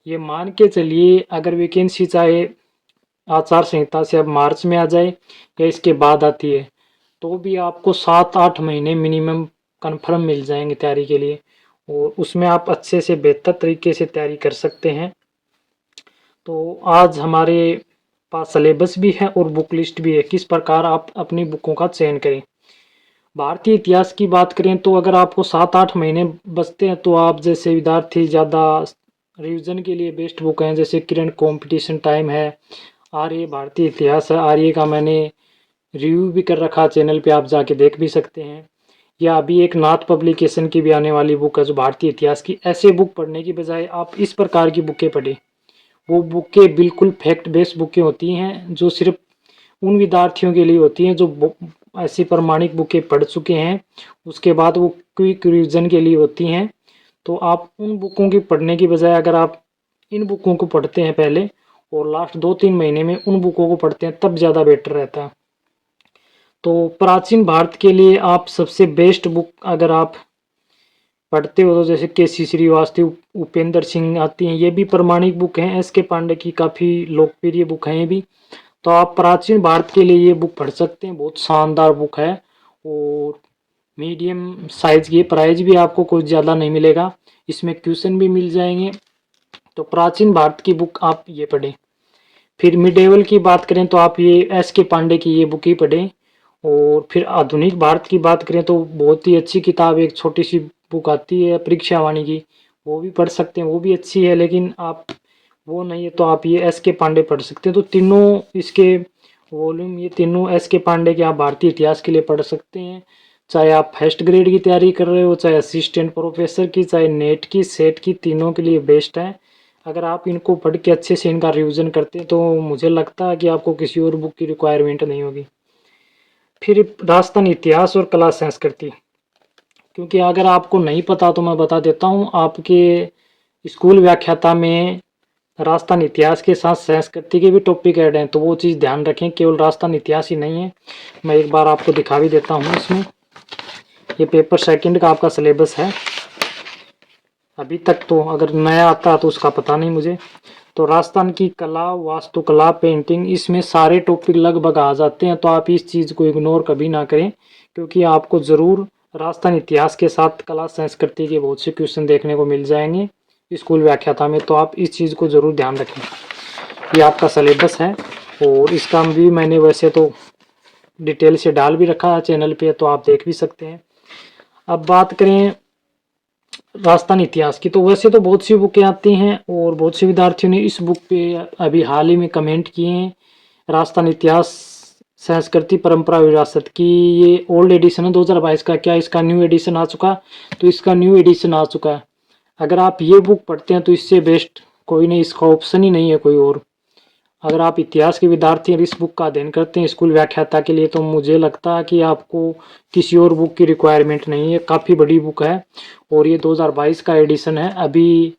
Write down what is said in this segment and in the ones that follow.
ये मान के चलिए अगर वैकेंसी चाहे आचार संहिता से अब मार्च में आ जाए या इसके बाद आती है, तो भी आपको 7-8 महीने मिनिमम कन्फर्म मिल जाएंगे तैयारी के लिए। और उसमें आप अच्छे से बेहतर तरीके से तैयारी कर सकते हैं। तो आज हमारे पास सिलेबस भी है और बुक लिस्ट भी है, किस प्रकार आप अपनी बुकों का चयन करें। भारतीय इतिहास की बात करें तो अगर आपको 7-8 महीने बचते हैं तो आप जैसे विद्यार्थी ज़्यादा रिवीजन के लिए बेस्ट बुक हैं, जैसे किरण कंपटीशन टाइम है, आर्य भारतीय इतिहास है, आर्य का मैंने रिव्यू भी कर रखा चैनल पे, आप जाके देख भी सकते हैं। या अभी एक नाथ पब्लिकेशन की भी आने वाली बुक है जो भारतीय इतिहास की। ऐसे बुक पढ़ने की बजाय आप इस प्रकार की बुकें पढ़ें। वो बुकें बिल्कुल फैक्ट बेस्ड बुकें होती हैं जो सिर्फ उन विद्यार्थियों के लिए होती हैं जो ऐसी प्रमाणिक बुकें पढ़ चुके हैं। उसके बाद वो क्विक रिवीजन के लिए होती हैं। तो आप उन बुकों की पढ़ने की बजाय अगर आप इन बुकों को पढ़ते हैं पहले और लास्ट 2-3 महीने में उन बुकों को पढ़ते हैं तब ज़्यादा बेटर रहता है। तो प्राचीन भारत के लिए आप सबसे बेस्ट बुक अगर आप पढ़ते हो तो जैसे के.सी. श्रीवास्तव, उपेंद्र सिंह आती हैं, ये भी प्रमाणिक बुक हैं। एस.के. पांडे की काफ़ी लोकप्रिय बुक है ये भी। तो आप प्राचीन भारत के लिए ये बुक पढ़ सकते हैं, बहुत शानदार बुक है। और मीडियम साइज की, प्राइस भी आपको कुछ ज़्यादा नहीं मिलेगा, इसमें क्वेश्चन भी मिल जाएंगे। तो प्राचीन भारत की बुक आप ये पढ़ें। फिर मिडेवल की बात करें तो आप ये एस.के. पांडे की ये बुक ही पढ़ें। और फिर आधुनिक भारत की बात करें तो बहुत ही अच्छी किताब, एक छोटी सी बुक आती है परीक्षा वाणी की, वो भी पढ़ सकते हैं, वो भी अच्छी है। लेकिन आप वो नहीं है तो आप ये एस.के. पांडे पढ़ सकते हैं। तो तीनों इसके वॉल्यूम, ये तीनों एस.के. पांडे के आप भारतीय इतिहास के लिए पढ़ सकते हैं। चाहे आप फर्स्ट ग्रेड की तैयारी कर रहे हो, चाहे असिस्टेंट प्रोफेसर की, चाहे नेट की, सेट की, तीनों के लिए बेस्ट है। अगर आप इनको पढ़ के अच्छे से इनका रिवीजन करते हैं तो मुझे लगता है कि आपको किसी और बुक की रिक्वायरमेंट नहीं होगी। फिर राजस्थान इतिहास और कला संस्कृति, क्योंकि अगर आपको नहीं पता तो मैं बता देता हूँ, आपके स्कूल व्याख्याता में राजस्थान इतिहास के साथ संस्कृति के भी टॉपिक ऐड हैं, तो वो चीज़ ध्यान रखें, केवल राजस्थान इतिहास ही नहीं है। मैं एक बार आपको दिखा भी देता हूँ इसमें। ये पेपर सेकंड का आपका सिलेबस है अभी तक, तो अगर नया आता तो उसका पता नहीं मुझे। तो राजस्थान की कला, वास्तुकला, पेंटिंग, इसमें सारे टॉपिक लगभग आ जाते हैं। तो आप इस चीज़ को इग्नोर कभी ना करें, क्योंकि आपको ज़रूर राजस्थान इतिहास के साथ कला संस्कृति के बहुत से क्वेश्चन देखने को मिल जाएंगे स्कूल व्याख्याता में। तो आप इस चीज़ को ज़रूर ध्यान रखें। ये आपका सिलेबस है और इसका भी मैंने वैसे तो डिटेल से डाल भी रखा है चैनल पे, तो आप देख भी सकते हैं। अब बात करें राजस्थान इतिहास की, तो वैसे तो बहुत सी बुकें आती हैं और बहुत से विद्यार्थियों ने इस बुक पे अभी हाल ही में कमेंट किए हैं। राजस्थान इतिहास संस्कृति परंपरा विरासत की ये ओल्ड एडिशन है 2022 का, क्या इसका न्यू एडिशन आ चुका? तो इसका न्यू एडिशन आ चुका है। अगर आप ये बुक पढ़ते हैं तो इससे बेस्ट कोई नहीं, इसका ऑप्शन ही नहीं है कोई और। अगर आप इतिहास के विद्यार्थी इस बुक का अध्ययन करते हैं स्कूल व्याख्याता के लिए, तो मुझे लगता है कि आपको किसी और बुक की रिक्वायरमेंट नहीं है। काफ़ी बड़ी बुक है और ये 2022 का एडिशन है। अभी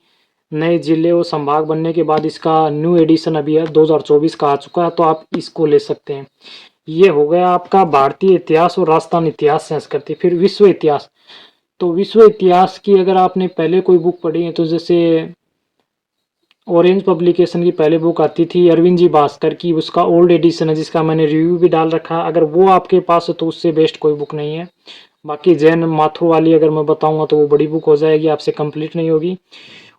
नए जिले और संभाग बनने के बाद इसका न्यू एडिशन अभी 2024 का आ चुका है, तो आप इसको ले सकते हैं। ये हो गया आपका भारतीय इतिहास और राजस्थान इतिहास संस्कृति। फिर विश्व इतिहास, तो विश्व इतिहास की अगर आपने पहले कोई बुक पढ़ी है तो जैसे ऑरेंज पब्लिकेशन की पहले बुक आती थी अरविंद जी भास्कर की, उसका ओल्ड एडिशन है जिसका मैंने रिव्यू भी डाल रखा। अगर वो आपके पास है तो उससे बेस्ट कोई बुक नहीं है। बाकी जैन माथुर वाली अगर मैं बताऊंगा तो वो बड़ी बुक हो जाएगी, आपसे कंप्लीट नहीं होगी।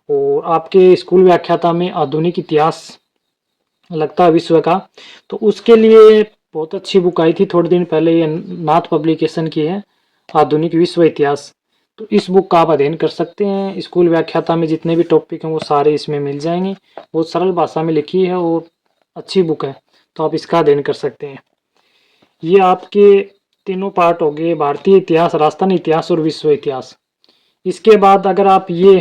और आपके स्कूल व्याख्याता में आधुनिक इतिहास लगता है विश्व का, तो उसके लिए बहुत अच्छी बुक आई थी थोड़े दिन पहले, ये नाथ पब्लिकेशन की है, आधुनिक विश्व इतिहास। तो इस बुक का आप अध्ययन कर सकते हैं। स्कूल व्याख्याता में जितने भी टॉपिक हैं वो सारे इसमें मिल जाएंगे। बहुत सरल भाषा में लिखी है और अच्छी बुक है, तो आप इसका अध्ययन कर सकते हैं। ये आपके तीनों पार्ट हो गए, भारतीय इतिहास, राजस्थान इतिहास और विश्व इतिहास। इसके बाद अगर आप ये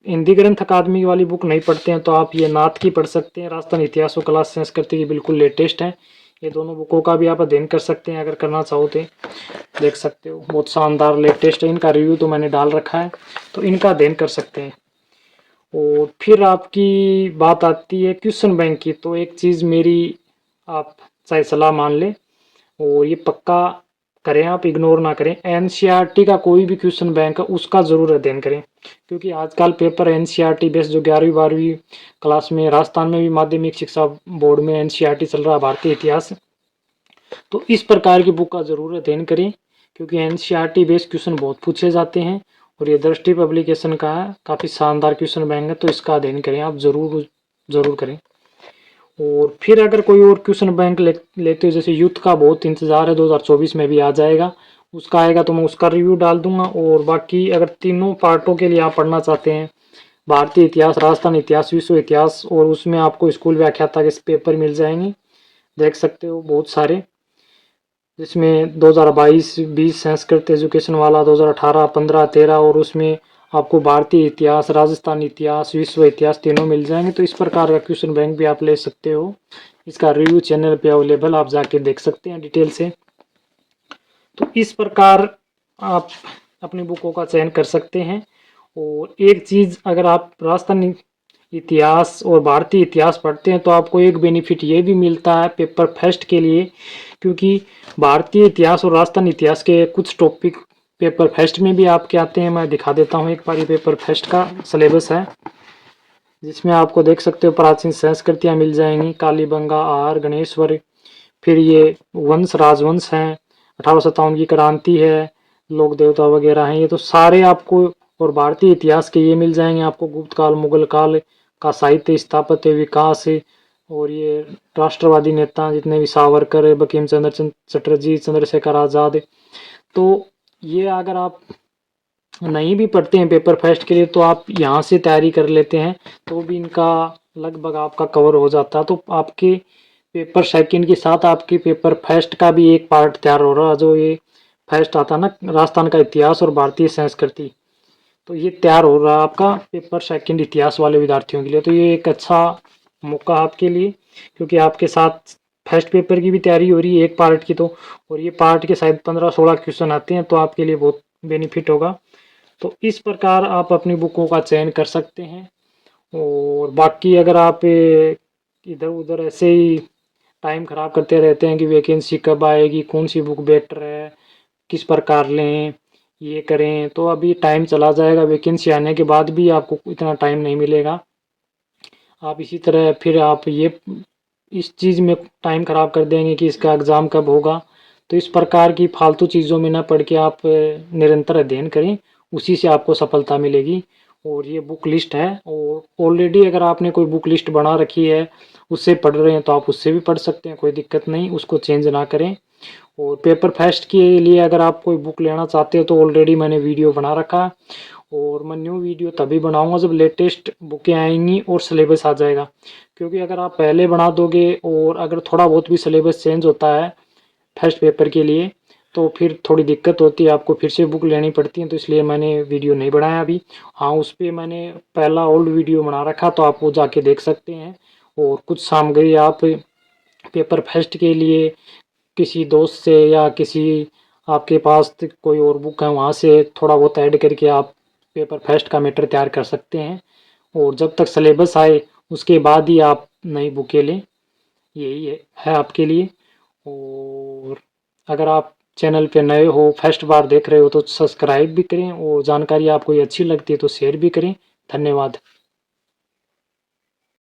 हिंदी ग्रंथ अकादमी वाली बुक नहीं पढ़ते हैं तो आप ये नाथ की पढ़ सकते हैं, राजस्थान इतिहास और कला संस्कृति की बिल्कुल लेटेस्ट है। ये दोनों बुकों का भी आप अध्ययन कर सकते हैं, अगर करना चाहो तो देख सकते हो, बहुत शानदार लेटेस्ट है। इनका रिव्यू तो मैंने डाल रखा है, तो इनका अध्ययन कर सकते हैं। और फिर आपकी बात आती है क्वेश्चन बैंक की, तो एक चीज़ मेरी आप चाहे सलाह मान ले, और ये पक्का करें, आप इग्नोर ना करें। एनसीईआरटी का कोई भी क्वेश्चन बैंक है उसका ज़रूर अध्ययन करें, क्योंकि आजकल पेपर एनसीईआरटी बेस्ड जो 11वीं 12वीं क्लास में राजस्थान में भी माध्यमिक शिक्षा बोर्ड में एनसीईआरटी चल रहा है, भारतीय इतिहास, तो इस प्रकार की बुक का ज़रूर अध्ययन करें, क्योंकि एनसीईआरटी बेस्ड क्वेश्चन बहुत पूछे जाते हैं और ये दृष्टि पब्लिकेशन का है, काफ़ी शानदार क्वेश्चन बैंक है, तो इसका अध्ययन करें आप ज़रूर ज़रूर करें। और फिर अगर कोई और क्वेश्चन बैंक लेते हो, जैसे युद्ध का बहुत इंतज़ार है, 2024 में भी आ जाएगा, उसका आएगा तो मैं उसका रिव्यू डाल दूंगा। और बाकी अगर तीनों पार्टों के लिए आप पढ़ना चाहते हैं, भारतीय इतिहास, राजस्थान इतिहास, विश्व इतिहास, और उसमें आपको स्कूल व्याख्याता के पेपर मिल जाएंगे, देख सकते हो बहुत सारे, जिसमें 2022-20 संस्कृत एजुकेशन वाला, 2018, 15, 13, और उसमें आपको भारतीय इतिहास, राजस्थान इतिहास, विश्व इतिहास तीनों मिल जाएंगे। तो इस प्रकार का क्वेश्चन बैंक भी आप ले सकते हो। इसका रिव्यू चैनल पे अवेलेबल, आप जाके देख सकते हैं डिटेल से। तो इस प्रकार आप अपनी बुकों का चयन कर सकते हैं। और एक चीज़, अगर आप राजस्थान इतिहास और भारतीय इतिहास पढ़ते हैं तो आपको एक बेनिफिट ये भी मिलता है पेपर फर्स्ट के लिए, क्योंकि भारतीय इतिहास और राजस्थान इतिहास के कुछ टॉपिक पेपर फर्स्ट में भी आपके आते हैं। मैं दिखा देता हूँ एक बार, ये पेपर फर्स्ट का सिलेबस है, जिसमें आपको देख सकते हो प्राचीन संस्कृतियाँ मिल जाएंगी, कालीबंगा, आहार, गणेश्वर, फिर ये वंश राजवंश हैं, 1857 की क्रांति है, लोक देवता वगैरह हैं, ये तो सारे आपको। और भारतीय इतिहास के ये मिल जाएंगे आपको, गुप्त काल, मुगल काल का साहित्य, स्थापत्य, विकास, और ये राष्ट्रवादी नेता जितने भी, सावरकर, बंकिम चंद्र चटर्जी, चंद्रशेखर आज़ाद। तो ये अगर आप नहीं भी पढ़ते हैं पेपर फर्स्ट के लिए तो आप यहाँ से तैयारी कर लेते हैं तो भी इनका लगभग आपका कवर हो जाता है। तो आपके पेपर सेकंड के साथ आपके पेपर फर्स्ट का भी एक पार्ट तैयार हो रहा है, जो ये फर्स्ट आता ना, राजस्थान का इतिहास और भारतीय संस्कृति, तो ये तैयार हो रहा है आपका पेपर सेकंड इतिहास वाले विद्यार्थियों के लिए। तो ये एक अच्छा मौका आपके लिए, क्योंकि आपके साथ फर्स्ट पेपर की भी तैयारी हो रही है एक पार्ट की, तो और ये पार्ट के शायद 15-16 क्वेश्चन आते हैं, तो आपके लिए बहुत बेनिफिट होगा। तो इस प्रकार आप अपनी बुकों का चयन कर सकते हैं। और बाकी अगर आप इधर उधर ऐसे ही टाइम ख़राब करते रहते हैं कि वैकेंसी कब आएगी, कौन सी बुक बेटर है, किस प्रकार लें, ये करें, तो अभी टाइम चला जाएगा, वैकेंसी आने के बाद भी आपको इतना टाइम नहीं मिलेगा। आप इसी तरह फिर आप ये इस चीज़ में टाइम ख़राब कर देंगे कि इसका एग्ज़ाम कब होगा। तो इस प्रकार की फालतू चीज़ों में ना पढ़ के आप निरंतर अध्ययन करें, उसी से आपको सफलता मिलेगी। और ये बुक लिस्ट है, और ऑलरेडी अगर आपने कोई बुक लिस्ट बना रखी है, उससे पढ़ रहे हैं, तो आप उससे भी पढ़ सकते हैं, कोई दिक्कत नहीं, उसको चेंज ना करें। और पेपर फर्स्ट के लिए अगर आप कोई बुक लेना चाहते हो तो ऑलरेडी मैंने वीडियो बना रखा है, और मैं न्यू वीडियो तभी बनाऊंगा जब लेटेस्ट बुकें आएंगी और सिलेबस आ जाएगा। क्योंकि अगर आप पहले बना दोगे और अगर थोड़ा बहुत भी सिलेबस चेंज होता है फर्स्ट पेपर के लिए, तो फिर थोड़ी दिक्कत होती है, आपको फिर से बुक लेनी पड़ती है, तो इसलिए मैंने वीडियो नहीं बनाया अभी। हाँ, उस पर मैंने पहला ओल्ड वीडियो बना रखा, तो आप वो जाके देख सकते हैं। और कुछ सामग्री आप पेपर फर्स्ट के लिए किसी दोस्त से या किसी आपके पास कोई और बुक है वहाँ से थोड़ा बहुत ऐड करके आप पेपर फर्स्ट का मैटर तैयार कर सकते हैं। और जब तक सिलेबस आए उसके बाद ही आप नई बुकें लें, यही है आपके लिए। और अगर आप चैनल पे नए हो, फर्स्ट बार देख रहे हो, तो सब्सक्राइब भी करें, और जानकारी आपको ये अच्छी लगती है तो शेयर भी करें। धन्यवाद।